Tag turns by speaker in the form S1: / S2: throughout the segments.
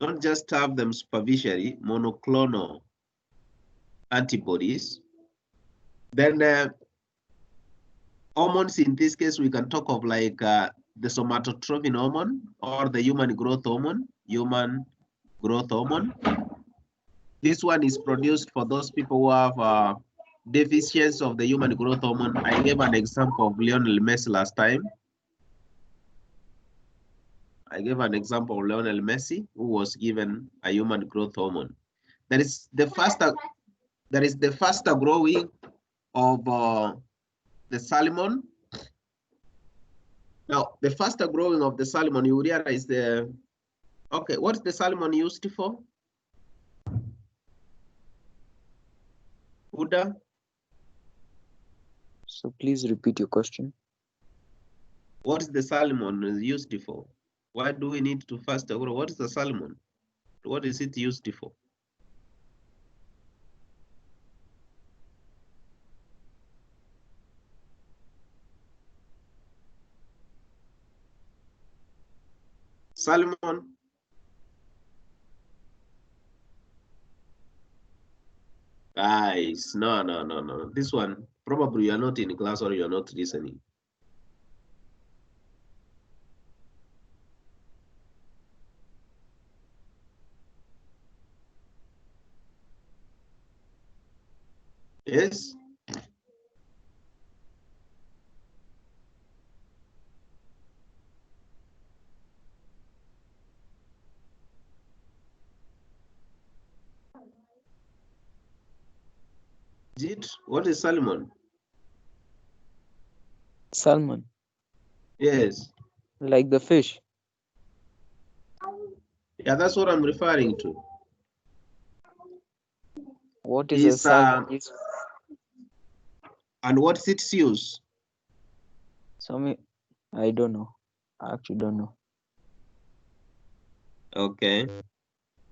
S1: Don't just have them superficially, monoclonal antibodies. Then hormones, in this case, we can talk of like the somatotropin hormone or the human growth hormone. This one is produced for those people who have deficiency of the human growth hormone. I gave an example of Lionel Messi last time. Who was given a human growth hormone. That is the faster growing of the salmon. Now, the faster growing of the salmon, you realize what's the salmon used for? Uda?
S2: So please repeat your question.
S1: What is the salmon used for? Why do we need to faster grow? What is the salmon? What is it used for? Salmon. Guys, no. This one, probably you are not in class or you are not listening. Yes? What is salmon?
S2: Salmon.
S1: Yes.
S2: Like the fish.
S1: Yeah, that's what I'm referring to.
S2: What is a salmon?
S1: And what's its use?
S2: I don't know. I actually don't know.
S1: Okay.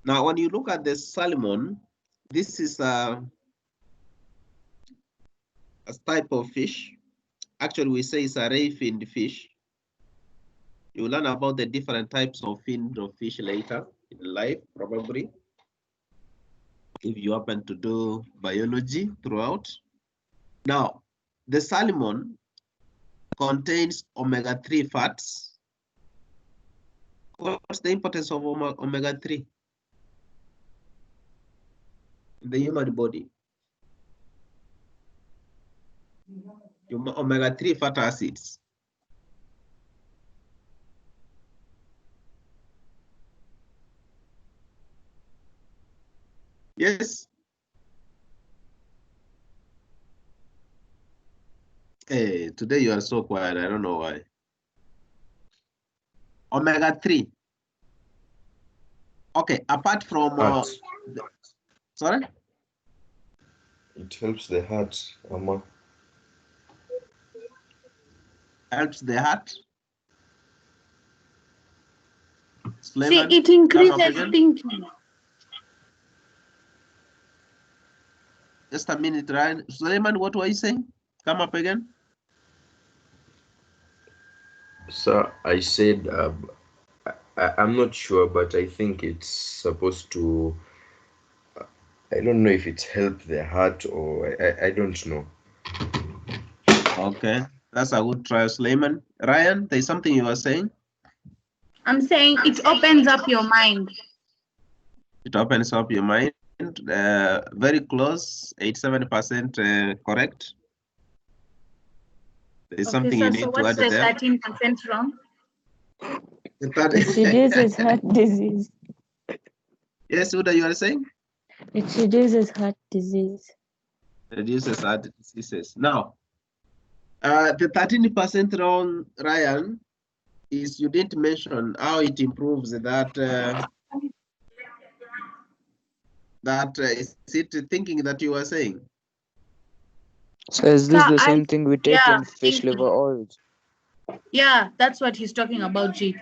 S1: Now, when you look at the salmon, this is a type of fish. Actually, we say it's a ray-finned fish. You'll learn about the different types of finned fish later in life, probably, if you happen to do biology throughout. Now, the salmon contains omega-3 fats. What's the importance of omega-3 in the human body? Omega-3 fatty acids. Yes. Hey, today you are so quiet. I don't know why. Omega-3. Okay, apart from sorry?
S3: It helps the heart, Mama.
S1: Helps the heart.
S4: See, it increases thinking.
S1: Just a minute, Ryan. Suleiman, what were you saying? Come up again.
S3: Sir, I said I'm not sure, but I think it's supposed to. I don't know if it's help the heart or I don't know.
S1: Okay, that's a good try, Suleiman. Ryan, there's something you were saying?
S4: I'm saying it opens up your mind.
S1: It opens up your mind. Very close, 87% correct. There's something you need to add there.
S4: So what's the 13% wrong?
S5: It reduces heart disease.
S1: Yes, Uda, you are saying?
S5: It reduces heart disease.
S1: Reduces heart diseases. Now, the 13% wrong, Ryan, is you didn't mention how it improves that. Is it thinking that you were saying?
S2: So is this the same thing we take in fish liver oils?
S4: Yeah, that's what he's talking about, G.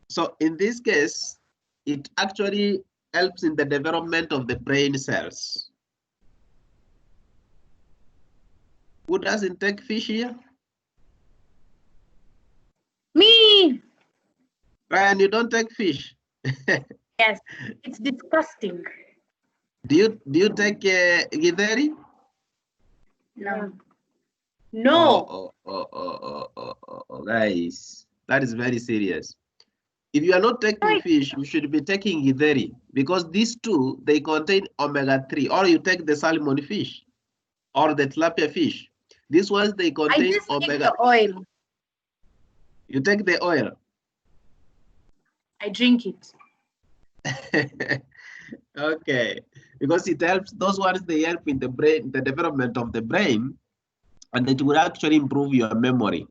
S1: So in this case, it actually helps in the development of the brain cells. Who doesn't take fish here?
S4: Me!
S1: Ryan, you don't take fish.
S4: Yes, it's disgusting.
S1: Do you take githeri?
S4: No. No.
S1: Guys, that is very serious. If you are not taking fish, you should be taking githeri, because these two, they contain omega-3, or you take the salmon fish or the tilapia fish. These ones, they
S4: I
S1: contain
S4: just take
S1: omega.
S4: the oil.
S1: You take the oil.
S4: I drink it.
S1: Okay, because it helps, those ones, they help in the brain, the development of the brain, and it will actually improve your memory.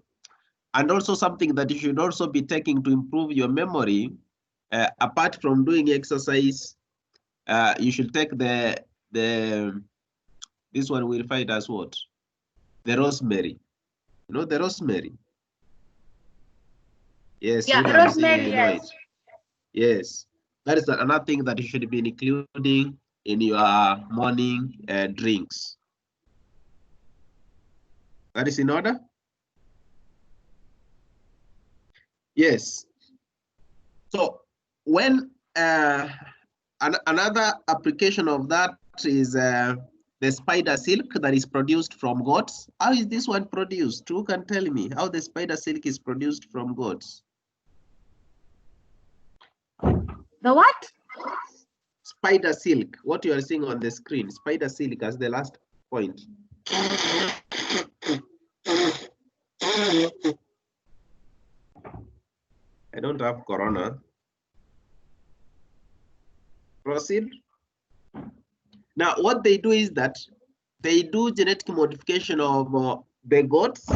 S1: And also something that you should also be taking to improve your memory, apart from doing exercise, you should take this one we'll find as what? The rosemary. You know the rosemary? Yes,
S4: Yeah,
S1: you can
S4: rosemary,
S1: see, you know
S4: yes.
S1: it. Yes, that is another thing that you should be including in your morning drinks. That is in order? Yes. So when another application of that is the spider silk that is produced from goats. How is this one produced? Who can tell me how the spider silk is produced from goats?
S4: The what?
S1: Spider silk, what you are seeing on the screen, spider silk as the last point. I don't have corona. Proceed. Now, what they do is that they do genetic modification of the goats,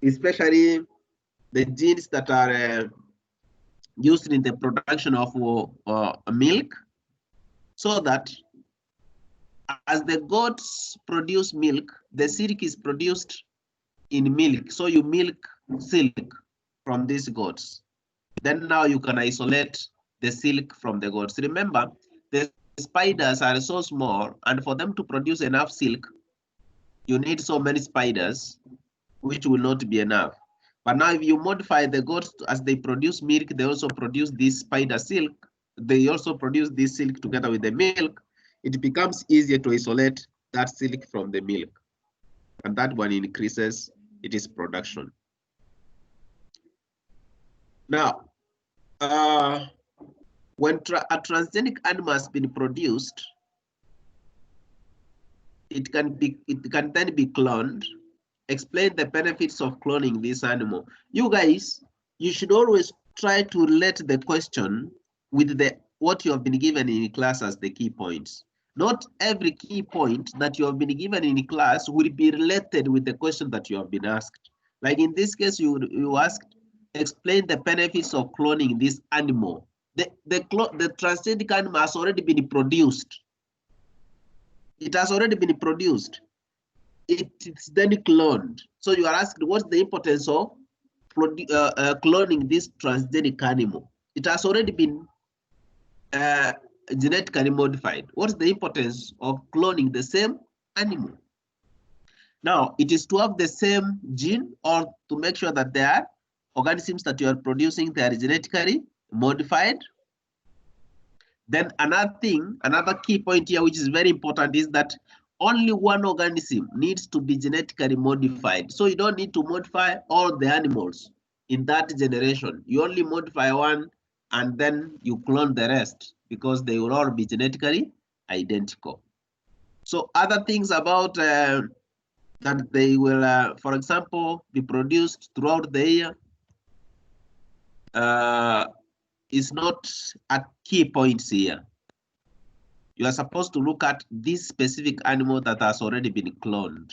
S1: especially the genes that are used in the production of milk, so that as the goats produce milk, the silk is produced in milk. So you milk silk from these goats. Then now you can isolate the silk from the goats. Remember, the spiders are so small, and for them to produce enough silk, you need so many spiders, which will not be enough. But now if you modify the goats as they produce milk, they also produce this spider silk. They also produce this silk together with the milk. It becomes easier to isolate that silk from the milk. And that one increases its production. Now, when a transgenic animal has been produced, it can then be cloned. Explain the benefits of cloning this animal. You guys, you should always try to relate the question with what you have been given in class as the key points. Not every key point that you have been given in class will be related with the question that you have been asked. Like in this case, you asked, explain the benefits of cloning this animal. The transgenic animal has already been produced. It has already been produced. It's then cloned. So you are asked, what's the importance of cloning this transgenic animal? It has already been genetically modified. What's the importance of cloning the same animal? Now, it is to have the same gene, or to make sure that they are organisms that you are producing, they are genetically modified. Then another key point here, which is very important, is that only one organism needs to be genetically modified. So you don't need to modify all the animals in that generation. You only modify one, and then you clone the rest, because they will all be genetically identical. So other things about that they will, for example, be produced throughout the year is not at key points here. You are supposed to look at this specific animal that has already been cloned.